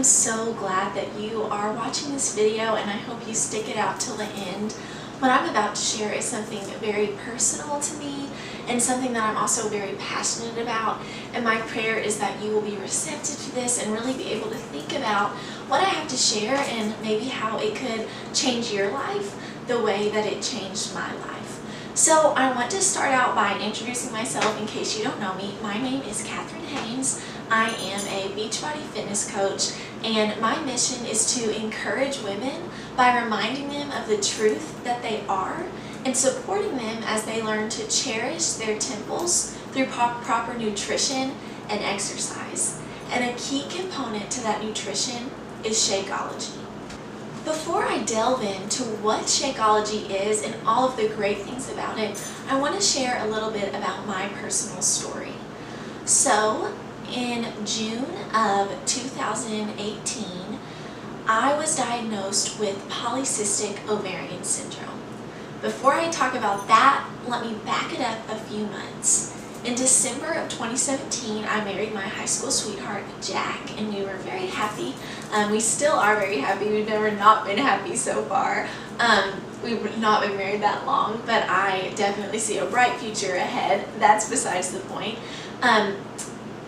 so glad that you are watching this video, and I hope you stick it out till the end. What I'm about to share is something very personal to me and something that I'm also very passionate about, and my prayer is that you will be receptive to this and really be able to think about what I have to share and maybe how it could change your life the way that it changed my life. So I want to start out by introducing myself in case you don't know me. My name is Catherine Haynes. I am a Beachbody fitness coach, and my mission is to encourage women by reminding them of the truth that they are and supporting them as they learn to cherish their temples through proper nutrition and exercise. And a key component to that nutrition is Shakeology. Before I delve into what Shakeology is and all of the great things about it, I want to share a little bit about my personal story. So, in June of 2018, I was diagnosed with polycystic ovarian syndrome. Before I talk about that, let me back it up a few months. In December of 2017, I married my high school sweetheart, Jack, and we were very happy. We still are very happy. We've never not been happy so far. We've not been married that long, but I definitely see a bright future ahead. That's besides the point.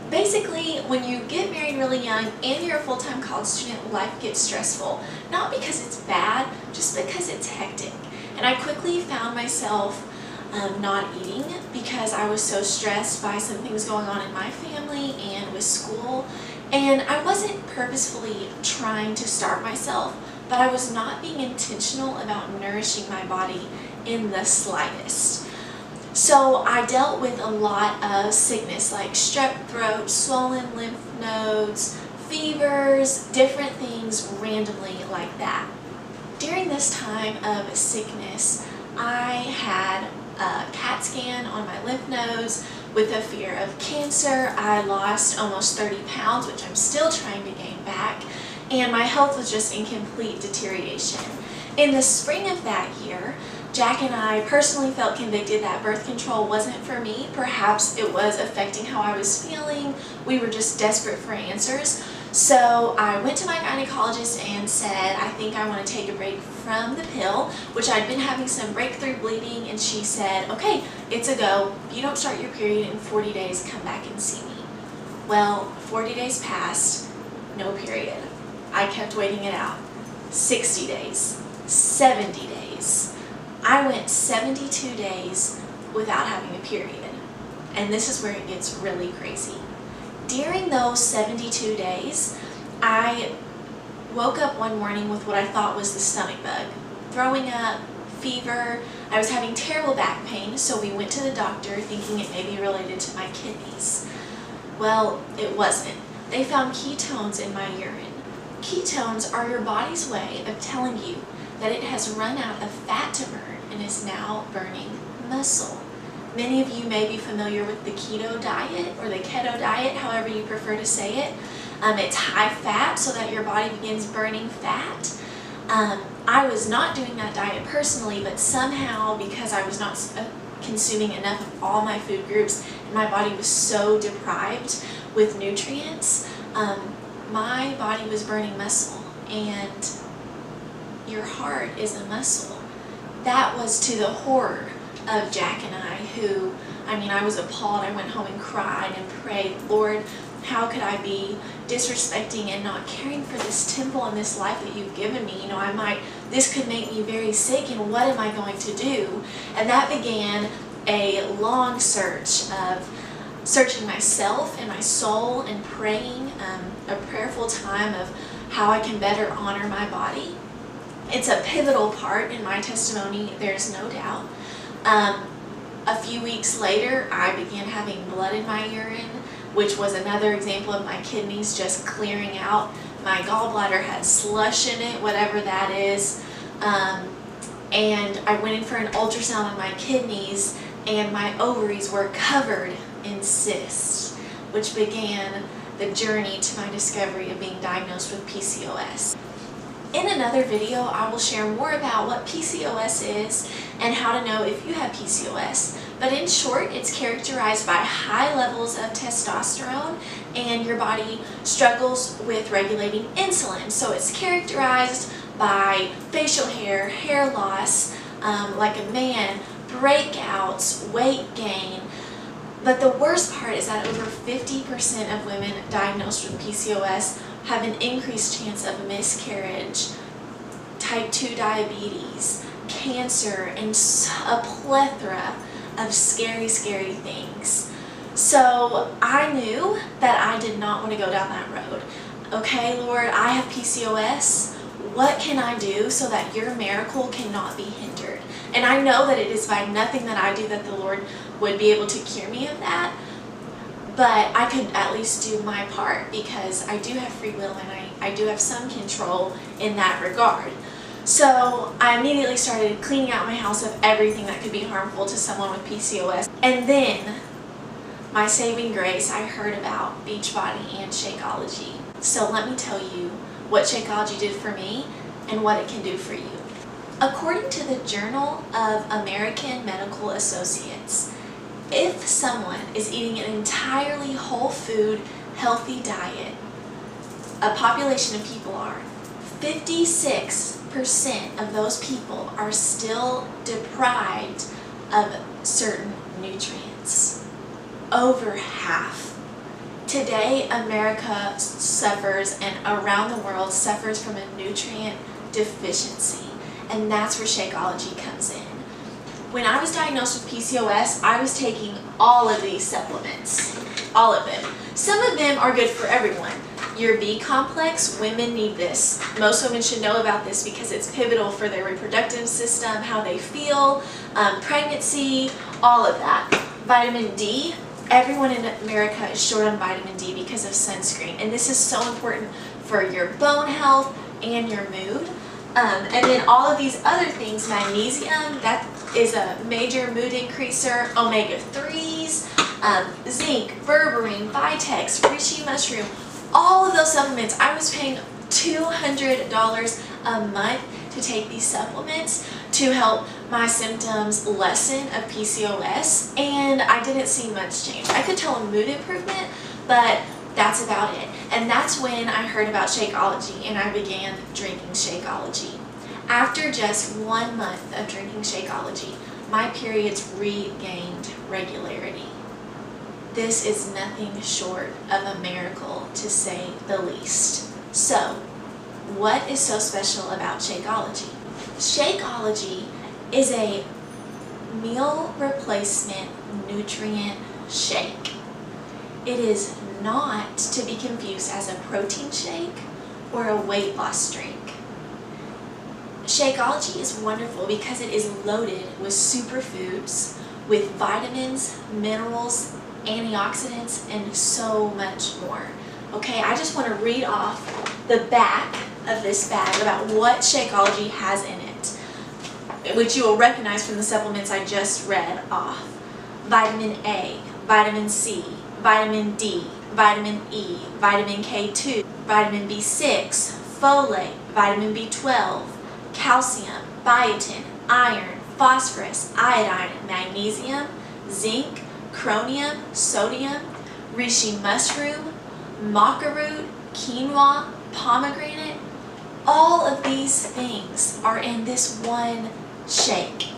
Basically, when you get married really young and you're a full-time college student, life gets stressful. Not because it's bad, just because it's hectic. And I quickly found myself not eating because I was so stressed by some things going on in my family and with school. And I wasn't purposefully trying to starve myself, but I was not being intentional about nourishing my body in the slightest. So I dealt with a lot of sickness like strep throat, swollen lymph nodes, fevers, different things randomly like that. During this time of sickness, I had a CAT scan on my lymph nodes with a fear of cancer. I lost almost 30 pounds, which I'm still trying to gain back, and my health was just in complete deterioration. In the spring of that year, Jack and I personally felt convicted that birth control wasn't for me. Perhaps it was affecting how I was feeling. We were just desperate for answers. So I went to my gynecologist and said, I think I want to take a break from the pill, which I'd been having some breakthrough bleeding, and she said, okay, it's a go. If you don't start your period in 40 days, come back and see me. Well, 40 days passed, no period. I kept waiting it out. 60 days, 70 days. I went 72 days without having a period, and this is where it gets really crazy. During those 72 days, I woke up one morning with what I thought was the stomach bug, throwing up, fever. I was having terrible back pain, so we went to the doctor thinking it may be related to my kidneys. Well, it wasn't. They found ketones in my urine. Ketones are your body's way of telling you that it has run out of fat to burn and is now burning muscle. Many of you may be familiar with the keto diet or the keto diet, however you prefer to say it. It's high fat so that your body begins burning fat. I was not doing that diet personally, but somehow because I was not consuming enough of all my food groups and my body was so deprived with nutrients, my body was burning muscle, and your heart is a muscle. That was to the horror of Jack and I, who, I was appalled. I went home and cried and prayed, Lord, how could I be disrespecting and not caring for this temple and this life that you've given me? This could make me very sick, and what am I going to do? And that began a long search of searching myself and my soul and praying, a prayerful time of how I can better honor my body. It's a pivotal part in my testimony, there's no doubt. A few weeks later, I began having blood in my urine, which was another example of my kidneys just clearing out. My gallbladder had slush in it, whatever that is. And I went in for an ultrasound on my kidneys, and my ovaries were covered in cysts, which began the journey to my discovery of being diagnosed with PCOS. In another video, I will share more about what PCOS is and how to know if you have PCOS. But in short, it's characterized by high levels of testosterone, and your body struggles with regulating insulin. So it's characterized by facial hair, hair loss, like a man, breakouts, weight gain. But the worst part is that over 50% of women diagnosed with PCOS have an increased chance of miscarriage, type 2 diabetes, cancer, and a plethora of scary, scary things. So I knew that I did not want to go down that road. Okay, Lord, I have PCOS. What can I do so that your miracle cannot be hindered? And I know that it is by nothing that I do that the Lord would be able to cure me of that, but I could at least do my part because I do have free will and I do have some control in that regard. So I immediately started cleaning out my house of everything that could be harmful to someone with PCOS. And then, my saving grace, I heard about Beachbody and Shakeology. So let me tell you what Shakeology did for me and what it can do for you. According to the Journal of American Medical Associates, if someone is eating an entirely whole food, healthy diet, a population of people are, 56% of those people are still deprived of certain nutrients. Over half. Today, America suffers, and around the world suffers from a nutrient deficiency, and that's where Shakeology comes in. When I was diagnosed with PCOS, I was taking all of these supplements, all of them. Some of them are good for everyone. Your B complex, women need this. Most women should know about this because it's pivotal for their reproductive system, how they feel, pregnancy, all of that. Vitamin D, everyone in America is short on vitamin D because of sunscreen, and this is so important for your bone health and your mood. And then all of these other things, magnesium, that is a major mood increaser, omega-3s, zinc, berberine, Vitex, reishi mushroom, all of those supplements. I was paying $200 a month to take these supplements to help my symptoms lessen of PCOS, and I didn't see much change. I could tell a mood improvement, but that's about it. And that's when I heard about Shakeology and I began drinking Shakeology. After just 1 month of drinking Shakeology, my periods regained regularity. This is nothing short of a miracle, to say the least. So, what is so special about Shakeology? Shakeology is a meal replacement nutrient shake. It is not to be confused as a protein shake or a weight loss drink. Shakeology is wonderful because it is loaded with superfoods, with vitamins, minerals, antioxidants, and so much more. Okay, I just want to read off the back of this bag about what Shakeology has in it, which you will recognize from the supplements I just read off. Vitamin A, vitamin C, vitamin D, vitamin E, vitamin K2, vitamin B6, folate, vitamin B12, calcium, biotin, iron, phosphorus, iodine, magnesium, zinc, chromium, sodium, reishi mushroom, maca root, quinoa, pomegranate. All of these things are in this one shake.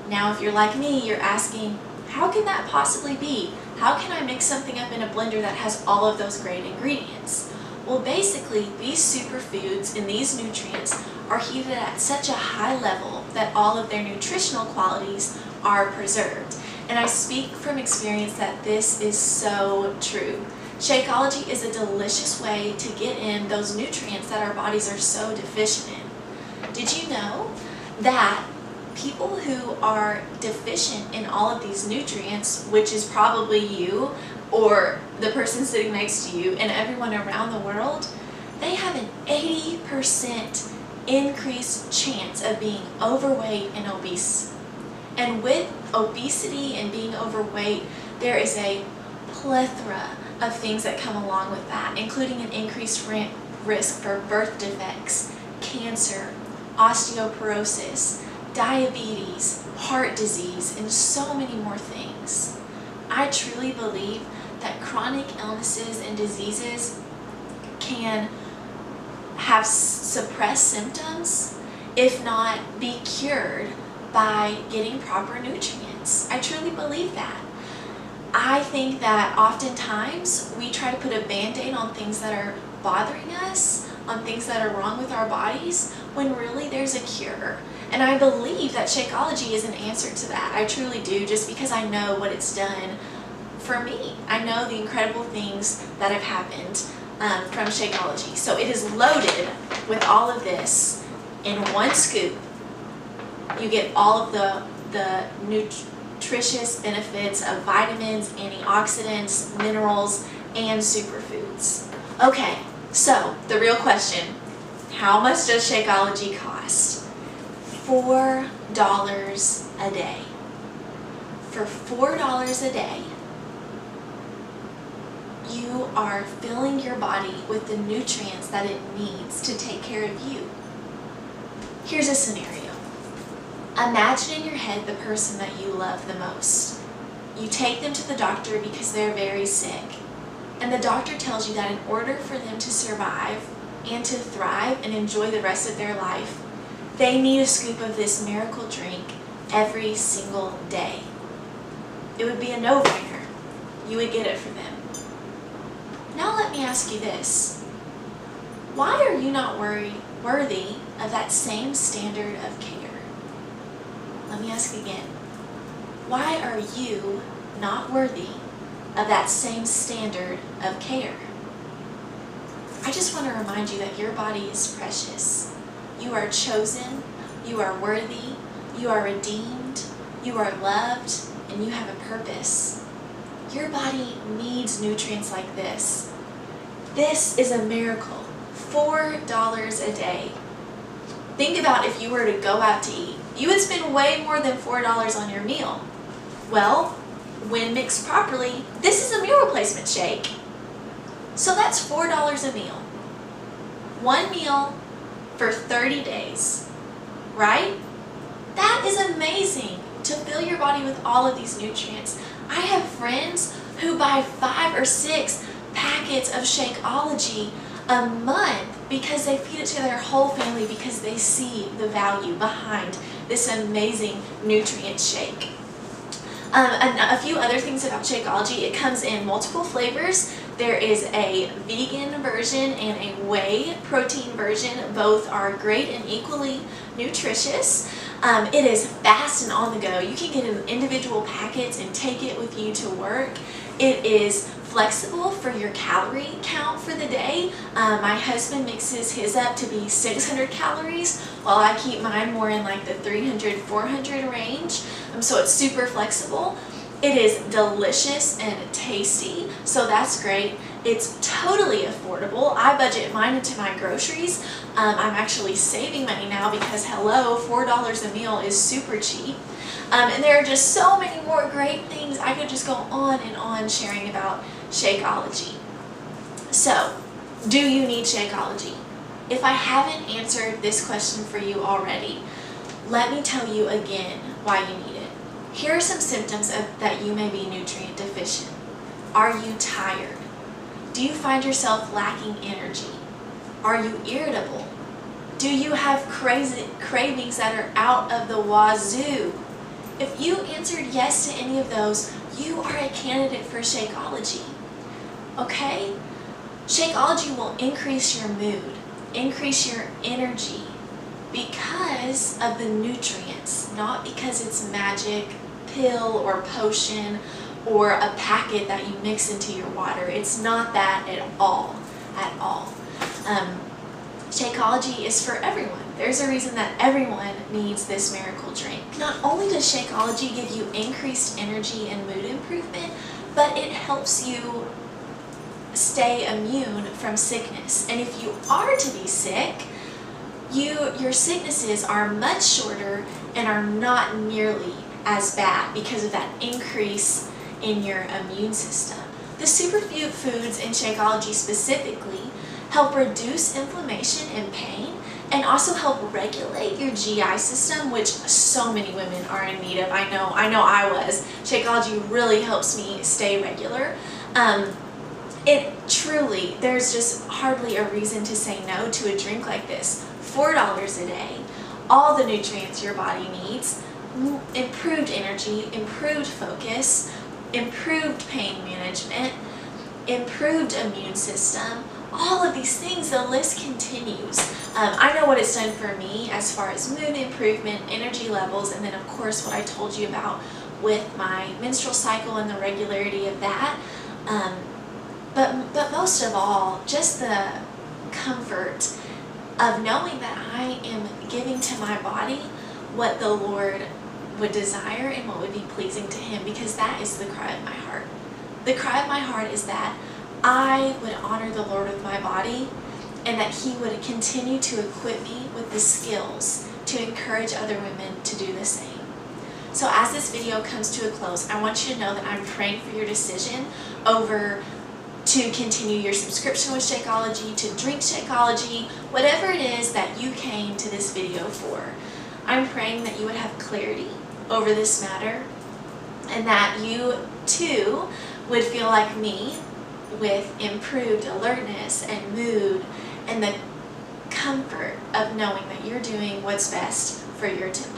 Now, if you're like me, you're asking, how can that possibly be? How can I mix something up in a blender that has all of those great ingredients? Well, basically, these superfoods and these nutrients are heated at such a high level that all of their nutritional qualities are preserved. And I speak from experience that this is so true. Shakeology is a delicious way to get in those nutrients that our bodies are so deficient in. Did you know that people who are deficient in all of these nutrients, which is probably you or the person sitting next to you and everyone around the world, they have an 80% increased chance of being overweight and obese. And with obesity and being overweight, there is a plethora of things that come along with that, including an increased risk for birth defects, cancer, osteoporosis, diabetes, heart disease, and so many more things. I truly believe that chronic illnesses and diseases can have suppressed symptoms, if not be cured by getting proper nutrients. I truly believe that. I think that oftentimes we try to put a band-aid on things that are bothering us, on things that are wrong with our bodies, when really there's a cure. And I believe that Shakeology is an answer to that. I truly do, just because I know what it's done for me. I know the incredible things that have happened from Shakeology. So it is loaded with all of this in one scoop. You get all of the nutritious benefits of vitamins, antioxidants, minerals, and superfoods. Okay, so the real question, how much does Shakeology cost? $4 a day. For $4 a day, you are filling your body with the nutrients that it needs to take care of you. Here's a scenario. Imagine in your head the person that you love the most. You take them to the doctor because they're very sick, and the doctor tells you that in order for them to survive and to thrive and enjoy the rest of their life, they need a scoop of this miracle drink every single day. It would be a no-brainer. You would get it for them. Now let me ask you this. Why are you not worthy of that same standard of care? Let me ask again. Why are you not worthy of that same standard of care? I just want to remind you that your body is precious. You are chosen, you are worthy, you are redeemed, you are loved, and you have a purpose. Your body needs nutrients like this. This is a miracle. $4 a day. Think about if you were to go out to eat. You would spend way more than $4 on your meal. Well, when mixed properly, this is a meal replacement shake. So that's $4 a meal. One meal for 30 days, right? That is amazing to fill your body with all of these nutrients. I have friends who buy 5 or 6 packets of Shakeology a month because they feed it to their whole family because they see the value behind this amazing nutrient shake. And a few other things about Shakeology, it comes in multiple flavors. There is a vegan version and a whey protein version. Both are great and equally nutritious. It is fast and on the go. You can get it in individual packets and take it with you to work. It is flexible for your calorie count for the day. My husband mixes his up to be 600 calories, while I keep mine more in like the 300, 400 range. So it's super flexible. It is delicious and tasty, so that's great. It's totally affordable. I budget mine into my groceries. I'm actually saving money now because hello, $4 a meal is super cheap. And there are just so many more great things. I could just go on and on sharing about Shakeology. So, do you need Shakeology? If I haven't answered this question for you already, let me tell you again why you need it. Here are some symptoms that you may be nutrient deficient. Are you tired? Do you find yourself lacking energy? Are you irritable? Do you have cravings that are out of the wazoo? If you answered yes to any of those, you are a candidate for Shakeology. Okay? Shakeology will increase your mood, increase your energy because of the nutrients, not because it's magic pill or potion or a packet that you mix into your water. It's not that at all, Shakeology is for everyone. There's a reason that everyone needs this miracle drink. Not only does Shakeology give you increased energy and mood improvement, but it helps you stay immune from sickness. And if you are to be sick, your sicknesses are much shorter and are not nearly as bad because of that increase in your immune system. The superfoods in Shakeology specifically help reduce inflammation and pain and also help regulate your GI system, which so many women are in need of. I know I was. Shakeology really helps me stay regular. It truly, there's just hardly a reason to say no to a drink like this. $4 a day, all the nutrients your body needs, improved energy, improved focus, improved pain management, improved immune system, all of these things, the list continues. I know what it's done for me as far as mood improvement, energy levels, and then of course what I told you about with my menstrual cycle and the regularity of that. But most of all, just the comfort of knowing that I am giving to my body what the Lord would desire and what would be pleasing to Him, because that is the cry of my heart. The cry of my heart is that I would honor the Lord with my body, and that He would continue to equip me with the skills to encourage other women to do the same. So as this video comes to a close, I want you to know that I'm praying for your decision over to continue your subscription with Shakeology, to drink Shakeology, whatever it is that you came to this video for. I'm praying that you would have clarity over this matter, and that you too would feel like me, with improved alertness and mood and the comfort of knowing that you're doing what's best for your temple.